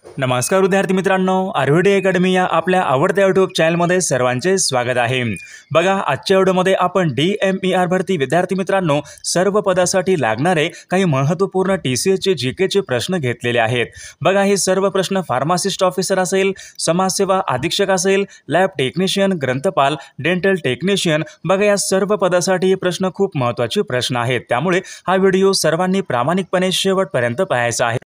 नमस्कार विद्यार्थी मित्रांनो, आरव्हीडी अकॅडमी या आपल्या आवडत्या यूट्यूब चॅनलमध्ये सर्वांचे स्वागत आहे। बघा, आजच्या व्हिडिओमध्ये आपण DMER भरती विद्यार्थी मित्रांनो सर्व पदासाठी लागणारे काही महत्त्वपूर्ण TCS चे GK चे प्रश्न घेतलेले आहेत। बघा, हे सर्व प्रश्न फार्मासिस्ट ऑफिसर असेल, समाजसेवा अधीक्षक असेल, लॅब टेक्निशियन, ग्रंथपाल, डेंटल टेक्निशियन, बघा या सर्व पदासाठी हे प्रश्न खूप महत्त्वाचे प्रश्न आहेत। त्यामुळे हा व्हिडिओ सर्वांनी प्रामाणिकपणे शेवटपर्यंत पाहायचा आहे।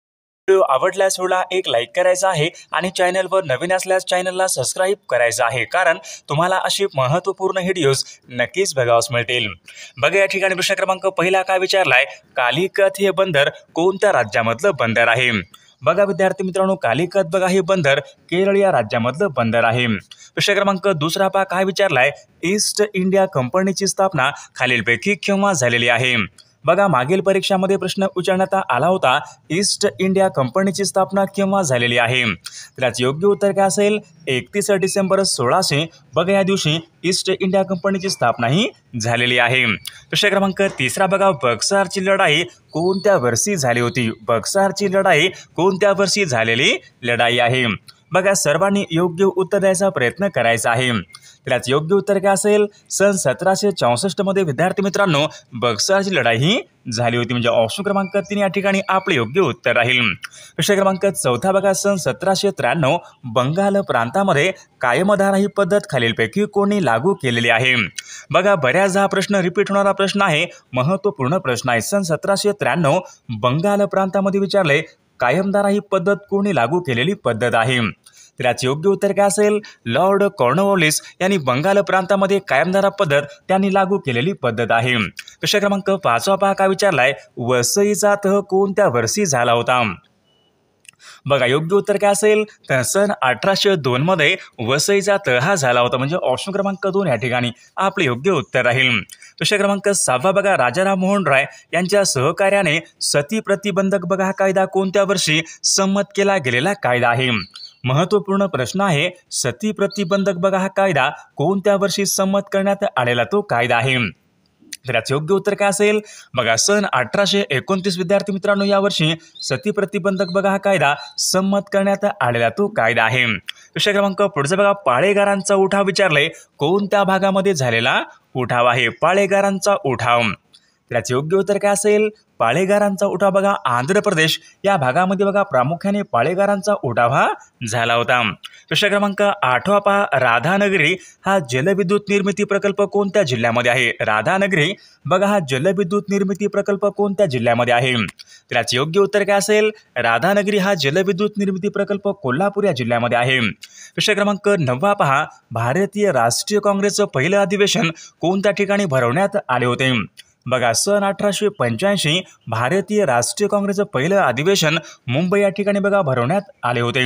व्हिडिओ आवडल्यास व्हिडिओला एक लाईक करायचा आहे आणि चॅनलवर नवीन असल्यास चॅनलला सबस्क्राईब करायचं आहे, कारण तुम्हाला अशी महत्त्वपूर्ण व्हिडिओज नक्कीच बघावयास मिळतील। बघा, या ठिकाणी प्रश्न क्रमांक पहिला काय विचारलाय, कालिकत हे बंदर कोणत्या राज्यामधलं बंदर आहे? बघा विद्यार्थी मित्रांनो, कालिकत बघा हे बंदर केरळ या राज्यामधलं बंदर आहे। प्रश्न क्रमांक दुसरा पहा काय विचारलाय, ईस्ट इंडिया कंपनीची स्थापना खालीलपैकी केव्हा झालेली आहे? बघा, मागील परीक्षामध्ये प्रश्न विचारण्यात आला होता, ईस्ट इंडिया कंपनीची स्थापना केव्हा झालेली आहे? त्याचे योग्य उत्तर काय असेल? 31 डिसेंबर 1600 बघा या दिवशी ईस्ट इंडिया कंपनीची स्थापना ही झालेली आहे। प्रश्न क्रमांक तिसरा बघा, बक्सारची लढाई कोणत्या वर्षी झाली होती? बक्सारची लढाई कोणत्या वर्षी झालेली लढाई आहे? बघा, सर्वांनी योग्य उत्तर द्यायचा प्रयत्न करायचा आहे। त्याचे योग्य उत्तर काय असेल? सन 1764 मध्ये विद्यार्थी मित्रांनो बक्सारची लढाई ही झाली होती, म्हणजे ऑप्शन क्रमांक 3 या ठिकाणी आपले योग्य उत्तर राहील। प्रश्न क्रमांक चौथा बघा, सन 1793 बंगाल प्रांतामध्ये कायमधारा ही पद्धत खालीलपैकी कोणी लागू केलेली आहे? बघा, बऱ्याच हा प्रश्न रिपीट होणारा प्रश्न आहे, महत्त्वपूर्ण प्रश्न आहे। सन 1793 बंगाल प्रांतामध्ये विचारले, कायमधारा ही पद्धत कोणी लागू केलेली पद्धत आहे? त्याचे योग्य उत्तर काय असेल? लॉर्ड कॉर्नवॉलिस यांनी बंगाल प्रांतामध्ये कायमधारा पद्धत त्यांनी लागू केलेली पद्धत आहे। प्रश्न क्रमांक 5 पहा काय विचारलाय, वसईचा तह कोणत्या वर्षी झाला होता? बघा, योग्य उत्तर काय असेल? तर सन 1802 मध्ये वसईचा तह हा झाला होता, म्हणजे ऑप्शन क्रमांक 2 या ठिकाणी आपले योग्य उत्तर राहील। प्रश्न क्रमांक 6 बघा, राजाराम मोहन राय यांच्या सहकार्याने सती प्रतिबंधक बघा हा कायदा कोणत्या वर्षी संमत केला गेलेला कायदा आहे? महत्त्वपूर्ण प्रश्न आहे, सती प्रतिबंधक बघा हा कायदा कोणत्या वर्षी संमत करण्यात आलेला तो कायदा आहे? त्याचे योग्य उत्तर काय असेल? बघा, सन 1829 विद्यार्थी मित्रांनो या वर्षी सती प्रतिबंधक बघा हा कायदा संमत करण्यात आलेला तो कायदा आहे। प्रश्न क्रमांक पुढचा बघा, पाळेगारांचा उठाव विचारले, कोणत्या भागामध्ये झालेला उठाव आहे? पाळेगारांचा उठाव, त्याचे योग्य उत्तर काय असेल? पाळेगारांचा उठाव बघा आंध्र प्रदेश या भागामध्ये बघा प्रामुख्याने पाळेगारांचा उठाव हा झाला होता। प्रश्न क्रमांक 8 पहा, राधानगरी हा जलविद्युत निर्मिती प्रकल्प कोणत्या जिल्ह्यामध्ये आहे? राधानगरी बघा हा जलविद्युत निर्मिती प्रकल्प कोणत्या जिल्ह्यामध्ये आहे? त्याचे योग्य उत्तर काय असेल? राधानगरी हा जलविद्युत निर्मिती प्रकल्प कोल्हापूर या जिल्ह्यामध्ये आहे। प्रश्न क्रमांक 9 पहा, भारतीय राष्ट्रीय काँग्रेसचं पहिलं अधिवेशन कोणत्या ठिकाणी भरवण्यात आले होते? बघा, सन 1885 भारतीय राष्ट्रीय काँग्रेसचं पहिलं अधिवेशन मुंबई या ठिकाणी बघा भरवण्यात आले होते।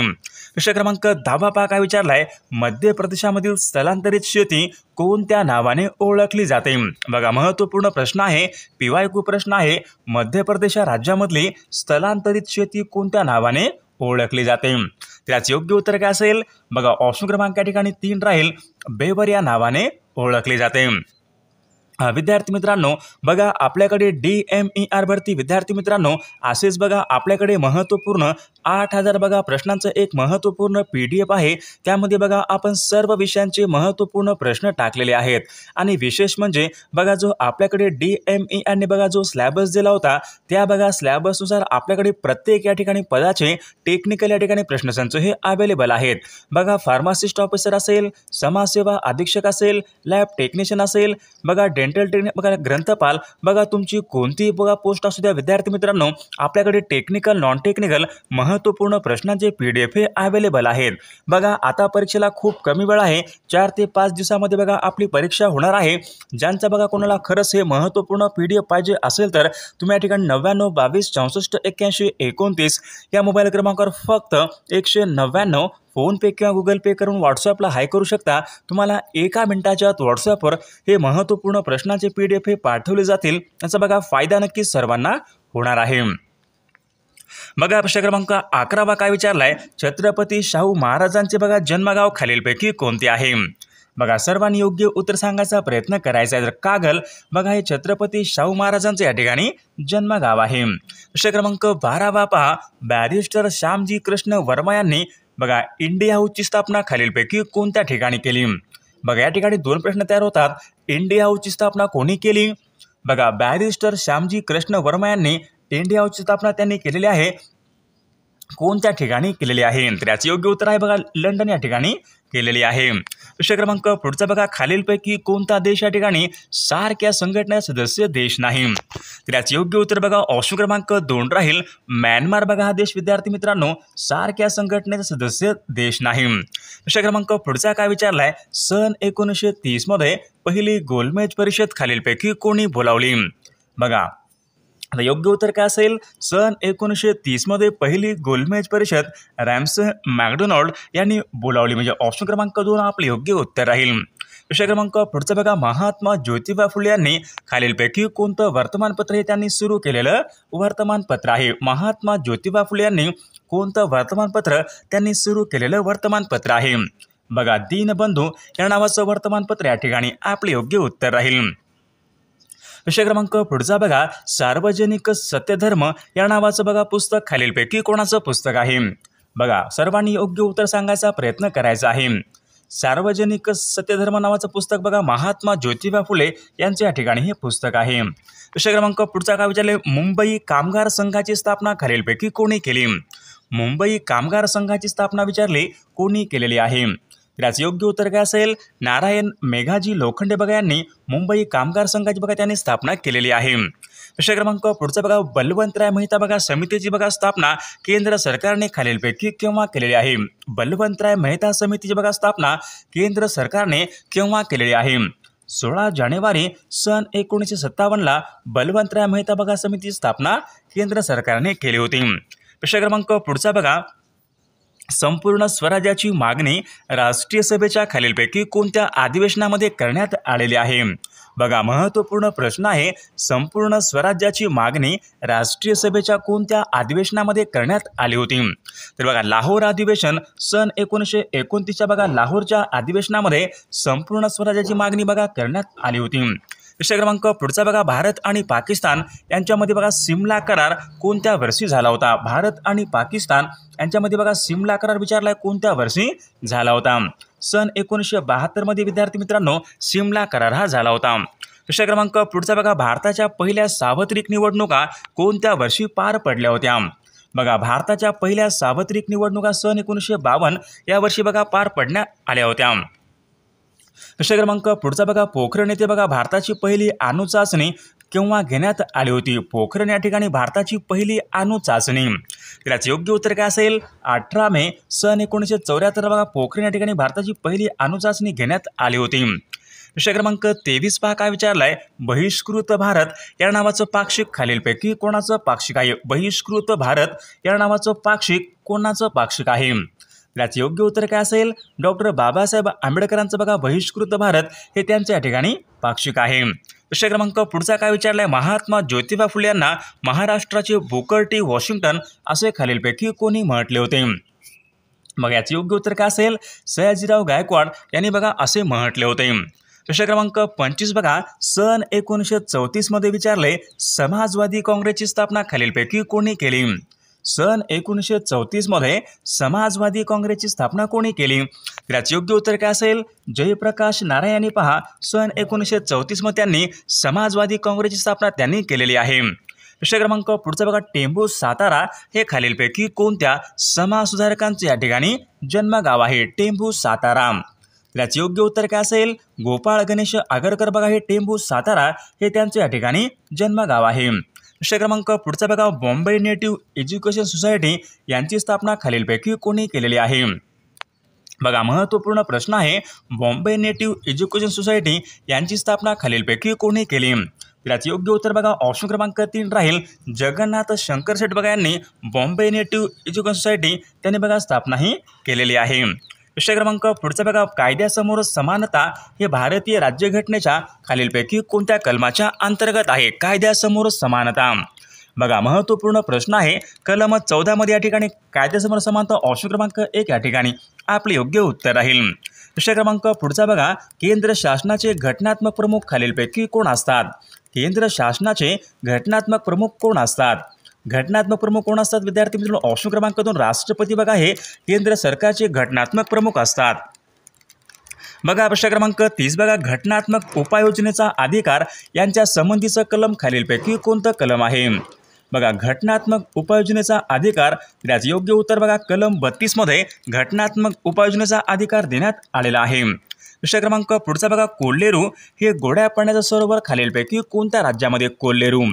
प्रश्न क्रमांक 10 पहा काय विचारलाय, मध्य प्रदेशामधील स्थलांतरित शेती कोणत्या नावाने ओळखली जाते? बघा, महत्त्वपूर्ण प्रश्न आहे, PYQ प्रश्न आहे, मध्य प्रदेश या राज्यामधली स्थलांतरित शेती कोणत्या नावाने ओळखली जाते? त्याचे योग्य उत्तर काय असेल? बघा, ऑप्शन क्रमांक या ठिकाणी 3 राहील, बेवर या नावाने ओळखली जाते। विद्यार्थी मित्रांनो बघा, आपल्याकडे DMER भरती विद्यार्थी मित्रांनो असेच बघा आपल्याकडे महत्त्वपूर्ण 8000 बघा प्रश्नांचं एक महत्त्वपूर्ण PDF आहे। त्यामध्ये बघा आपण सर्व विषयांचे महत्त्वपूर्ण प्रश्न टाकलेले आहेत, आणि विशेष म्हणजे बघा जो आपल्याकडे DMER ने बघा जो सिलेबस दिला होता, त्या बघा सिलेबसनुसार आपल्याकडे प्रत्येक या ठिकाणी पदाचे टेक्निकल या ठिकाणी प्रश्नसंच हे अवेलेबल आहेत। बघा, फार्मासिस्ट ऑफिसर असेल, समाजसेवा अधीक्षक असेल, लॅब टेक्निशियन असेल, बघा डेंटल टेक्निक बघा ग्रंथपाल, बघा तुमची कोणतीही बघा पोस्ट असू द्या विद्यार्थी मित्रांनो, आपल्याकडे टेक्निकल नॉन टेक्निकल महत्त्वपूर्ण प्रश्नांचे PDF हे अवेलेबल आहेत। बघा, आता परीक्षेला खूप कमी वेळ आहे, 4 ते 5 दिवसामध्ये बघा आपली परीक्षा होणार आहे। ज्यांचा बघा कोणाला खरंच हे महत्त्वपूर्ण PDF पाहिजे असेल तर तुम्ही या ठिकाणी 99 22 64 81 29 या मोबाईल क्रमांकावर फक्त 199 फोनपे किंवा गुगल पे करून व्हॉट्सअपला हाय करू शकता। तुम्हाला 1 मिनिटाच्या आत व्हॉट्सअपवर हे महत्त्वपूर्ण प्रश्नांचे PDF हे पाठवले जातील। याचा बघा फायदा नक्की सर्वांना होणार आहे। बघा, प्रश्न क्रमांक 11 काय विचारलाय, छत्रपती शाहू महाराजांचे बघा जन्मगाव खालीलपैकी कोणते आहे? बघा सर्वांनी योग्य उत्तर सांगायचा प्रयत्न करायचा आहे. तर कागल बघा हे छत्रपती शाहू महाराजांचे या ठिकाणी जन्मगाव आहे. प्रश्न क्रमांक 12 पहा, बॅरिस्टर श्यामजी कृष्ण वर्मा यांनी बघा इंडिया हाऊसची स्थापना खालीलपैकी कोणत्या ठिकाणी केली? बघा या ठिकाणी दोन प्रश्न तयार होतात. इंडिया हाऊसची स्थापना कोणी केली? बघा बॅरिस्टर श्यामजी कृष्ण वर्मा यांनी इंडिया हाऊसची स्थापना त्यांनी केलेली आहे. कोणत्या ठिकाणी केलेली आहे? तर याचे योग्य उत्तर आहे बघा लंडन या ठिकाणी केलेली आहे. प्रश्न क्रमांक पुढचा बघा, खालीलपैकी कोणता देश या ठिकाणी सार्क संघटनेचा सदस्य देश नाही? तर याचे योग्य उत्तर बघा ऑप्शन क्रमांक 2 राहील म्यानमार. बघा हा देश विद्यार्थी मित्रांनो सार्क संघटनेचा सदस्य देश नाही. प्रश्न क्रमांक पुढचा काय विचारलाय, सन 1930 मध्ये पहिली गोलमेज परिषद खालीलपैकी कोणी बोलावली? बघा आता योग्य उत्तर काय असेल, सन 1930 मध्ये पहिली गोलमेज परिषद रॅम्से मॅकडोनाल्ड यांनी बोलावली. म्हणजे ऑप्शन क्रमांक 2 आपले योग्य उत्तर राहील. प्रश्न क्रमांक पुढचा बघा, महात्मा ज्योतिबा फुले यांनी खालीलपैकी कोणतं वर्तमानपत्र हे त्यांनी सुरू केलेलं वर्तमानपत्र आहे? महात्मा ज्योतिबा फुले यांनी कोणतं वर्तमानपत्र त्यांनी सुरू केलेलं वर्तमानपत्र आहे? बघा दीनबंधू या नावाचं वर्तमानपत्र या ठिकाणी आपले योग्य उत्तर राहील. प्रश्न क्रमांक पुढचा बघा, सार्वजनिक सत्यधर्म या नावाचं बघा पुस्तक खालीलपैकी कोणाचं पुस्तक आहे? बघा सर्वांनी योग्य उत्तर सांगायचा प्रयत्न करायचा आहे. सार्वजनिक सत्यधर्म नावाचं पुस्तक बघा महात्मा ज्योतिबा फुले यांचे या ठिकाणी हे पुस्तक आहे. प्रश्न क्रमांक पुढचा काय विचारले, मुंबई कामगार संघाची स्थापना खालीलपैकी कोणी केली? मुंबई कामगार संघाची स्थापना विचारली कोणी केलेली आहे? त्याचे योग्य उत्तर काय असेल, नारायण मेघाजी लोखंडे बघा यांनी मुंबई कामगार संघाची बघा त्यांनी स्थापना केलेली आहे. प्रश्न क्रमांक पुढचा बघा, बलवंतराय मेहता बघा समितीची बघा स्थापना केंद्र सरकारने खालीलपैकी केव्हा केलेली आहे? बलवंतराय मेहता समितीची बघा स्थापना केंद्र सरकारने केव्हा केलेली आहे? 16 जानेवारी सन 1957 बलवंतराय मेहता बघा समितीची स्थापना केंद्र सरकारने केली होती. प्रश्न क्रमांक पुढचा बघा, संपूर्ण स्वराज्याची मागणी राष्ट्रीय सभेच्या खालीलपैकी कोणत्या अधिवेशनामध्ये करण्यात आलेली आहे? बघा महत्त्वपूर्ण प्रश्न आहे. संपूर्ण स्वराज्याची मागणी राष्ट्रीय सभेच्या कोणत्या अधिवेशनामध्ये करण्यात आली होती? तर बघा लाहोर अधिवेशन सन 1929च्या बघा लाहोरच्या अधिवेशनामध्ये संपूर्ण स्वराज्याची मागणी बघा करण्यात आली होती. प्रश्न क्रमांक पुढचा बघा, भारत आणि पाकिस्तान यांच्यामध्ये बघा सिमला करार कोणत्या वर्षी झाला होता? भारत आणि पाकिस्तान यांच्यामध्ये बघा सिमला करार विचारलाय कोणत्या वर्षी झाला होता? सन 1972 मध्ये विद्यार्थी मित्रांनो सिमला करार हा झाला होता. प्रश्न क्रमांक पुढचा बघा, भारताच्या पहिल्या सार्वत्रिक निवडणुका कोणत्या वर्षी पार पडल्या होत्या? बघा भारताच्या पहिल्या सार्वत्रिक निवडणुका सन 1952 या वर्षी बघा पार पडण्यात आल्या होत्या. प्रश्न क्रमांक पुढचा बघा, पोखरण येथे बघा भारताची पहिली अणु चाचणी केव्हा घेण्यात आली होती? पोखरण या ठिकाणी भारताची पहिली अणु चाचणी. त्याचे योग्य उत्तर काय असेल, 18 मे सन 1974 बघा पोखरण या ठिकाणी भारताची पहिली अणु चाचणी घेण्यात आली होती. प्रश्न क्रमांक 23 पहा काय विचारलाय, बहिष्कृत भारत या नावाचं पाक्षिक खालीलपैकी कोणाचं पाक्षिक आहे? बहिष्कृत भारत या नावाचं पाक्षिक कोणाचं पाक्षिक आहे? याचे योग्य उत्तर काय असेल, डॉक्टर बाबासाहेब आंबेडकरांचं बघा बहिष्कृत भारत हे त्यांच्या या ठिकाणी पाक्षिक आहे. प्रश्न क्रमांक पुढचा काय विचारलाय, महात्मा ज्योतिबा फुले यांना महाराष्ट्राचे बुकर टी वॉशिंग्टन असे खालीलपैकी कोणी म्हटले होते? मग याचे योग्य उत्तर काय असेल, सयाजीराव गायकवाड यांनी बघा असे म्हटले होते. प्रश्न क्रमांक 25 बघा, सन 1934 मध्ये विचारले, समाजवादी काँग्रेसची स्थापना खालीलपैकी कोणी केली? सन 1934 मध्ये समाजवादी काँग्रेसची स्थापना कोणी केली? त्याचे योग्य उत्तर काय असेल, जयप्रकाश नारायण यांनी पहा सन 1934 मध्ये त्यांनी समाजवादी काँग्रेसची स्थापना त्यांनी केलेली आहे. प्रश्न क्रमांक पुढचा बघा, टेंभू सातारा हे खालीलपैकी कोणत्या समाजसुधारकांचे या ठिकाणी जन्मगाव आहे? टेंभू सातारा. त्याचे योग्य उत्तर काय असेल, गोपाळ गणेश आगरकर बघा हे टेंभू सातारा हे त्यांचे या ठिकाणी जन्मगाव आहे. प्रश्न क्रमांक पुढचा बघा, बॉम्बे नेटिव्ह एज्युकेशन सोसायटी यांची स्थापना खालीलपैकी कोणी केलेली आहे? बघा महत्त्वपूर्ण प्रश्न आहे, बॉम्बे नेटिव्ह एज्युकेशन सोसायटी यांची स्थापना खालीलपैकी कोणी केली? त्याचे योग्य उत्तर बघा ऑप्शन क्रमांक 3 राहील जगन्नाथ शंकर शेठ बघा यांनी बॉम्बे नेटिव्ह एज्युकेशन सोसायटी त्यांनी बघा स्थापना ही केलेली आहे. प्रश्न क्रमांक पुढचा बघा, कायद्यासमोर समानता हे भारतीय राज्यघटनेच्या खालीलपैकी कोणत्या कलमाच्या अंतर्गत आहे? कायद्यासमोर समानता. बघा महत्त्वपूर्ण प्रश्न आहे, कलम 14 मध्ये या ठिकाणी कायद्यासमोर समानता ऑप्शन क्रमांक 1 या ठिकाणी आपले योग्य उत्तर राहील. प्रश्न क्रमांक पुढचा बघा, केंद्र शासनाचे घटनात्मक प्रमुख खालीलपैकी कोण असतात? केंद्र शासनाचे घटनात्मक प्रमुख कोण असतात? घटनात्मक प्रमुख कोण असतात विद्यार्थी मित्रांनो? ऑप्शन क्रमांक 2 राष्ट्रपती बघा हे केंद्र सरकारचे घटनात्मक प्रमुख असतात. बघा प्रश्न क्रमांक 30 बघा, घटनात्मक उपाययोजनेचा अधिकार यांच्या संबंधीचं कलम खालीलपैकी कोणतं कलम आहे? बघा घटनात्मक उपाययोजनेचा अधिकार, त्याचं योग्य उत्तर बघा कलम 32 मध्ये घटनात्मक उपाययोजनेचा अधिकार देण्यात आलेला आहे. प्रश्न क्रमांक पुढचा बघा, कोल्हेरू हे गोड्या पाण्याचं सरोवर खालीलपैकी कोणत्या राज्यामध्ये? कोल्हेरू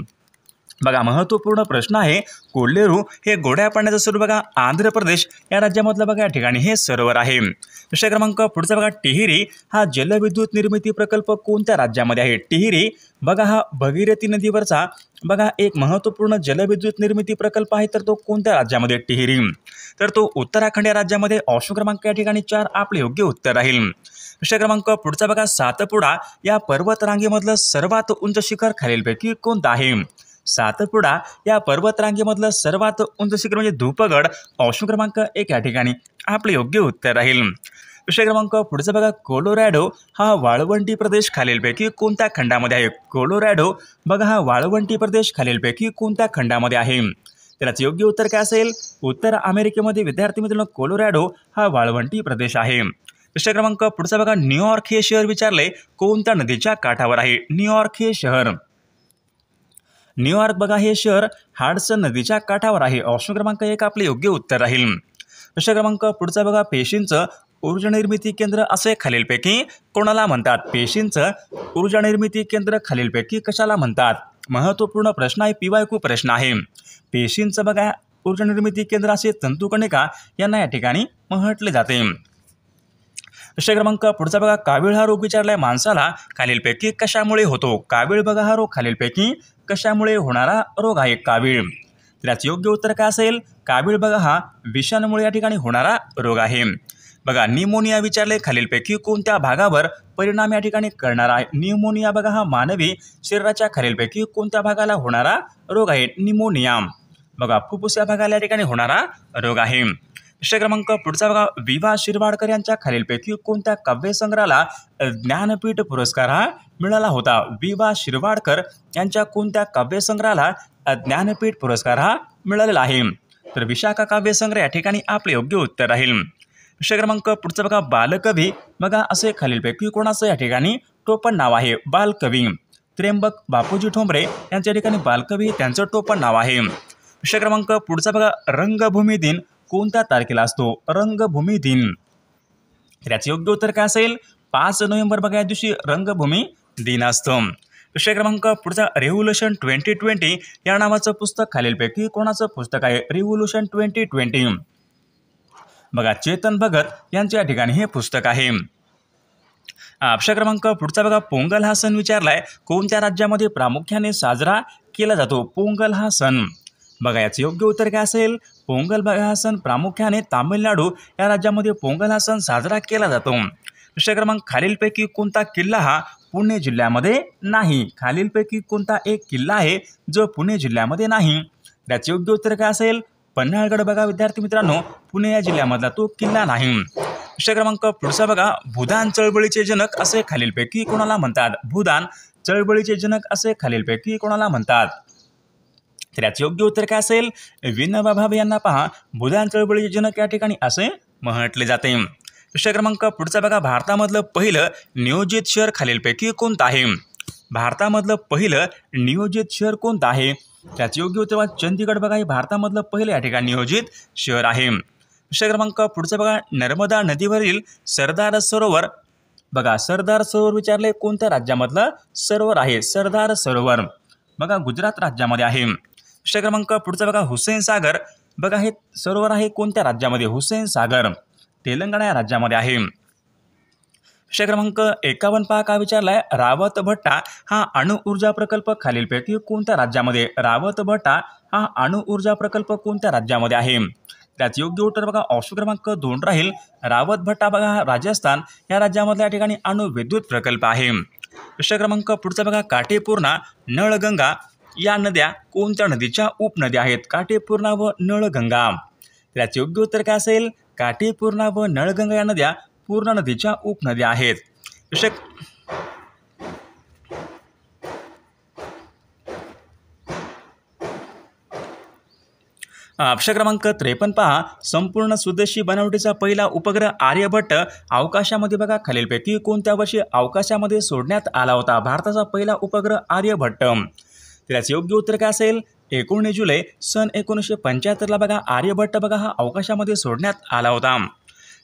बघा महत्त्वपूर्ण प्रश्न आहे. कोल्हेरू हे गोड्या पाण्याचं सरोवर बघा आंध्र प्रदेश या राज्यामधलं बघा या ठिकाणी हे सरोवर आहे. प्रश्न क्रमांक पुढचा बघा, टिहिरी हा जलविद्युत निर्मिती प्रकल्प कोणत्या राज्यामध्ये आहे? टिहिरी बघा हा भगीरथी नदीवरचा बघा एक महत्त्वपूर्ण जलविद्युत निर्मिती प्रकल्प आहे. तर तो कोणत्या राज्यामध्ये? टिहिरी तर तो उत्तराखंड या राज्यामध्ये. ऑप्शन क्रमांक या ठिकाणी 4 आपले योग्य उत्तर राहील. प्रश्न क्रमांक पुढचा बघा, सातपुडा या पर्वतरांगेमधलं सर्वात उंच शिखर खालीलपैकी कोणतं आहे? सातपुडा या पर्वतरांगेमधलं सर्वात उंच शिखर म्हणजे धूपगड. ऑप्शन क्रमांक 1 या ठिकाणी आपले योग्य उत्तर राहील. प्रश्न क्रमांक पुढचा बघा, कोलोरॅडो हा वाळवंटी प्रदेश खालीलपैकी कोणत्या खंडामध्ये आहे? कोलोरॅडो बघा हा वाळवंटी प्रदेश खालीलपैकी कोणत्या खंडामध्ये आहे? त्याचं योग्य उत्तर काय असेल? उत्तर अमेरिकेमध्ये विद्यार्थी मित्रांनो कोलोरॅडो हा वाळवंटी प्रदेश आहे. प्रश्न क्रमांक पुढचा बघा, न्यूयॉर्क हे शहर विचारले कोणत्या नदीच्या काठावर आहे? न्यूयॉर्क हे शहर न्यूयॉर्क बघा हे शहर हाडसन नदीच्या काठावर आहे. ऑप्शन क्रमांक 1 आपले योग्य उत्तर राहील. प्रश्न क्रमांक पुढचा बघा, पेशींचं ऊर्जा निर्मिती केंद्र असे खालीलपैकी कोणाला म्हणतात? पेशींचं ऊर्जा निर्मिती केंद्र खालीलपैकी कशाला म्हणतात? महत्त्वपूर्ण प्रश्न आहे, PYQ प्रश्न आहे. पेशींचं बघा ऊर्जा निर्मिती केंद्र असे तंतुकणिका यांना या ठिकाणी म्हटले जाते. प्रश्न क्रमांक पुढचा बघा, कावीळ हा रोग विचारलाय माणसाला खालीलपैकी कशामुळे होतो? कावीळ बघा हा रोग खालीलपैकी कशामुळे होणारा रोग आहे? कावीळ त्याचं योग्य उत्तर काय असेल? कावीळ बघा हा विषाणूमुळे या ठिकाणी होणारा रोग आहे. बघा निमोनिया विचारले खालीलपैकी कोणत्या भागावर परिणाम या ठिकाणी करणारा आहे? निमोनिया बघा हा मानवी शरीराच्या खालीलपैकी कोणत्या भागाला होणारा रोग आहे? निमोनिया बघा फुफ्फुस या भागाला या ठिकाणी होणारा रोग आहे. प्रश्न क्रमांक पुढचा बघा, वि.वा. शिरवाडकर यांच्या खालीलपैकी कोणत्या काव्यसंग्रहाला ज्ञानपीठ पुरस्कार हा मिळाला होता? वि.वा. शिरवाडकर यांच्या कोणत्या काव्यसंग्रहाला ज्ञानपीठ पुरस्कार हा मिळालेला आहे? तर विशाखा काव्यसंग्रह या ठिकाणी आपले योग्य उत्तर राहील. प्रश्न क्रमांक पुढचा बघा, बालकवी बघा असे खालीलपैकी कोणाचं या ठिकाणी टोपण नाव आहे? बालकवी त्र्यंबक बापूजी ठोंबरे यांच्या ठिकाणी बालकवी त्यांचं टोपण नाव आहे. प्रश्न क्रमांक पुढचा बघा, रंगभूमी दिन कोणत्या तारखेला असतो? रंगभूमी दिन त्याचे योग्य उत्तर काय असेल? 5 नोव्हेंबर बघा या दिवशी रंगभूमी दिन असतं. प्रश्न क्रमांक पुढचा, रेव्होल्यूशन 2020 या नावाचं पुस्तक खालीलपैकी कोणाचं पुस्तक आहे? रेव्होल्यूशन 2020 बघा चेतन भगत यांच्या या ठिकाणी हे पुस्तक आहे. प्रश्न क्रमांक पुढचा बघा, पोंगल हा सण विचारलाय कोणत्या राज्यामध्ये प्रामुख्याने साजरा केला जातो? पोंगल हा सण बघा याचं योग्य उत्तर काय असेल? पोंगल बघा हा सण प्रामुख्याने तामिळनाडू या राज्यामध्ये पोंगल हा सण साजरा केला जातो. प्रश्न क्रमांक, खालीलपैकी कोणता किल्ला हा पुणे जिल्ह्यामध्ये नाही? खालीलपैकी कोणता एक किल्ला आहे जो पुणे जिल्ह्यामध्ये नाही? त्याचे योग्य उत्तर काय असेल? पन्हाळगड बघा विद्यार्थी मित्रांनो पुणे या जिल्ह्यामधला तो किल्ला नाही. प्रश्न क्रमांक पुढचा बघा, भूदान चळवळीचे जनक असे खालीलपैकी कोणाला म्हणतात? भूदान चळवळीचे जनक असे खालीलपैकी कोणाला म्हणतात? तर याचे योग्य उत्तर काय असेल? विनोबा भावे यांना पहा भूदान चळवळीचे जनक या ठिकाणी असे म्हटले जाते. प्रश्न क्रमांक पुढचा बघा, भारतामधलं पहिलं नियोजित शहर खालीलपैकी कोणतं आहे? भारतामधलं पहिलं नियोजित शहर कोणतं आहे? त्याचे योग्य उत्तर चंदीगड बघा हे भारतामधलं पहिलं या ठिकाणी नियोजित शहर आहे. प्रश्न क्रमांक पुढचा बघा, नर्मदा नदीवरील सरदार सरोवर बघा सरदार सरोवर विचारले कोणत्या राज्यामधलं सरोवर आहे? सरदार सरोवर बघा गुजरात राज्यामध्ये आहे. प्रश्न क्रमांक पुढचा बघा, हुसेन सागर बघा हे सरोवर आहे कोणत्या राज्यामध्ये? हुसेन सागर तेलंगणा या राज्यामध्ये आहे. प्रश्न क्रमांक 51 पहा का विचारलाय, रावत भट्टा हा अणु ऊर्जा प्रकल्प खालीलपैकी कोणत्या राज्यामध्ये? रावत भट्टा हा अणु ऊर्जा प्रकल्प कोणत्या राज्यामध्ये आहे? त्याचे योग्य उत्तर बघा ऑप्शन क्रमांक 2 राहील. रावत भट्टा बघा राजस्थान या राज्यामधल्या या ठिकाणी अणु विद्युत प्रकल्प आहे. प्रश्न क्रमांक पुढचा बघा, काटेपूर्णा नळगंगा या नद्या कोणत्या नदीच्या उपनद्या आहेत? काटेपूर्णा व नळगंगा त्याचे योग्य उत्तर काय असेल? काटेपूर्णा व नळगंगा या नद्या पूर्ण नदीच्या उपनद्या आहेत. प्रश्न क्रमांक 53 पहा. संपूर्ण स्वदेशी बनावटीचा पहिला उपग्रह आर्यभट्ट अवकाशामध्ये बघा खालीलपैकी कोणत्या वर्षी अवकाशामध्ये सोडण्यात आला होता? भारताचा पहिला उपग्रह आर्यभट्ट. त्याचे योग्य उत्तर काय असेल? 19 जुलै सन 1975 बघा आर्यभट्ट बघा हा अवकाशामध्ये सोडण्यात आला होता.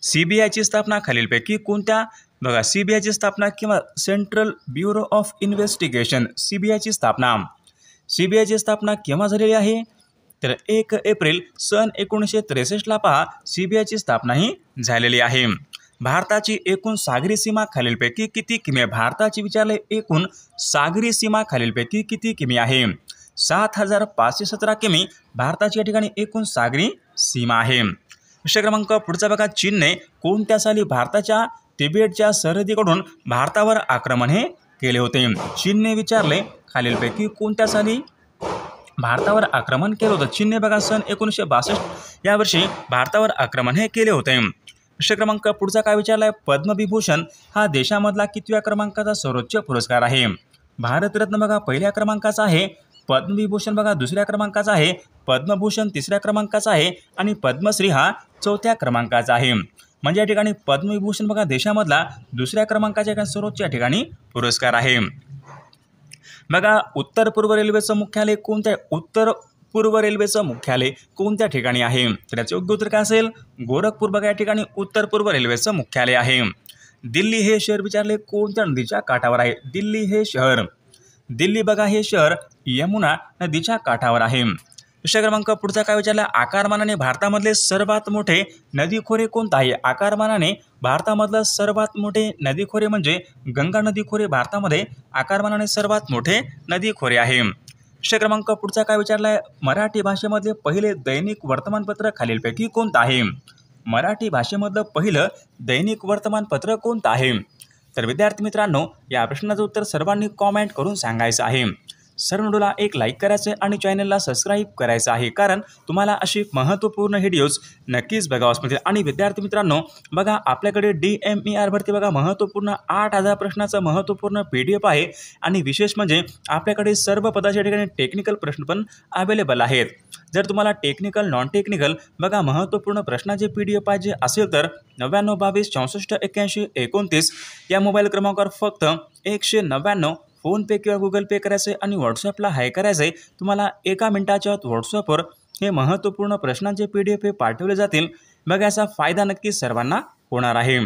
सीबीआयची स्थापना खालीलपैकी कोणत्या? बघा सीबीआयची स्थापना किंवा सेंट्रल ब्युरो ऑफ इन्व्हेस्टिगेशन सीबीआयची स्थापना केव्हा झालेली आहे? तर 1 एप्रिल सन 1963 पहा सीबीआयची स्थापना ही झालेली आहे. भारताची एकूण सागरी सीमा खालीलपैकी किती किमी आहे? भारताची विचारले एकूण सागरी सीमा खालीलपैकी किती किमी आहे? 7517 किमी भारताची या ठिकाणी एकूण सागरी सीमा आहे. प्रश्न क्रमांक पुढचा बघा. चीनने कोणत्या साली भारताच्या तिबेटच्या सरहद्दीकडून भारतावर आक्रमण हे केले होते? चीनने विचारले खालीलपैकी कोणत्या साली भारतावर आक्रमण केलं होतं? चीनने बघा सन 1962 या वर्षी भारतावर आक्रमण हे केले होते. प्रश्न क्रमांक पुढचा काय विचारलाय? पद्मविभूषण हा देशामधला कितव्या क्रमांकाचा सर्वोच्च पुरस्कार आहे? भारतरत्न बघा पहिल्या क्रमांकाचा आहे, पद्मविभूषण बघा दुसऱ्या क्रमांकाचा आहे, पद्मभूषण तिसऱ्या क्रमांकाचा आहे आणि पद्मश्री हा चौथ्या क्रमांकाचा आहे. म्हणजे या ठिकाणी पद्मविभूषण बघा देशामधला दुसऱ्या क्रमांकाच्या सर्वोच्च या ठिकाणी पुरस्कार आहे. बघा उत्तर पूर्व रेल्वेचं मुख्यालय कोणत्या? उत्तर पूर्व रेल्वेचं मुख्यालय कोणत्या ठिकाणी आहे? तर याचे योग्य उत्तर काय असेल? गोरखपूर बघा या ठिकाणी उत्तर पूर्व रेल्वेचं मुख्यालय आहे. दिल्ली हे शहर विचारले कोणत्या नदीच्या काठावर आहे? दिल्ली बघा हे शहर यमुना नदीच्या काठावर आहे. प्रश्न क्रमांक पुढचा काय विचारला? आकारमानाने भारतामधले सर्वात मोठे नदीखोरे कोणतं आहे? आकारमानाने भारतामधलं सर्वात मोठे नदीखोरे म्हणजे गंगा नदीखोरे भारतामध्ये आकारमानाने सर्वात मोठे नदीखोरे आहे. प्रश्न क्रमांक पुढचा काय विचारलाय? मराठी भाषेमधले पहिले दैनिक वर्तमानपत्र खालीलपैकी कोणतं आहे? मराठी भाषेमधलं पहिलं दैनिक वर्तमानपत्र कोणतं आहे? तर विद्यार्थी मित्रांनो या प्रश्नाचं उत्तर सर्वांनी कॉमेंट करून सांगायचं आहे. सर्व व्हिडिओला एक लाईक करायचं आहे आणि चॅनलला सबस्क्राईब करायचं आहे, कारण तुम्हाला अशी महत्त्वपूर्ण व्हिडिओज नक्कीच बघावास मिळतील. आणि विद्यार्थी मित्रांनो बघा आपल्याकडे DMER भरती बघा महत्त्वपूर्ण 8000 प्रश्नाचं महत्त्वपूर्ण PDF आहे आणि विशेष म्हणजे आपल्याकडे सर्व पदाच्या ठिकाणी टेक्निकल प्रश्न पण अवेलेबल आहेत. जर तुम्हाला टेक्निकल नॉन टेक्निकल बघा महत्त्वपूर्ण प्रश्नाचे PDF पाहिजे असेल तर 99 22 64 81 29 या मोबाईल क्रमांकावर फक्त 199 फोनपे किंवा गुगल पे करायचे आणि व्हॉट्सअपला हाय करायचे. तुम्हाला 1 मिनिटाच्या आत व्हॉट्सअपवर हे महत्त्वपूर्ण प्रश्नांचे PDF हे पाठवले जातील. बघा याचा फायदा नक्कीच सर्वांना होणार आहे.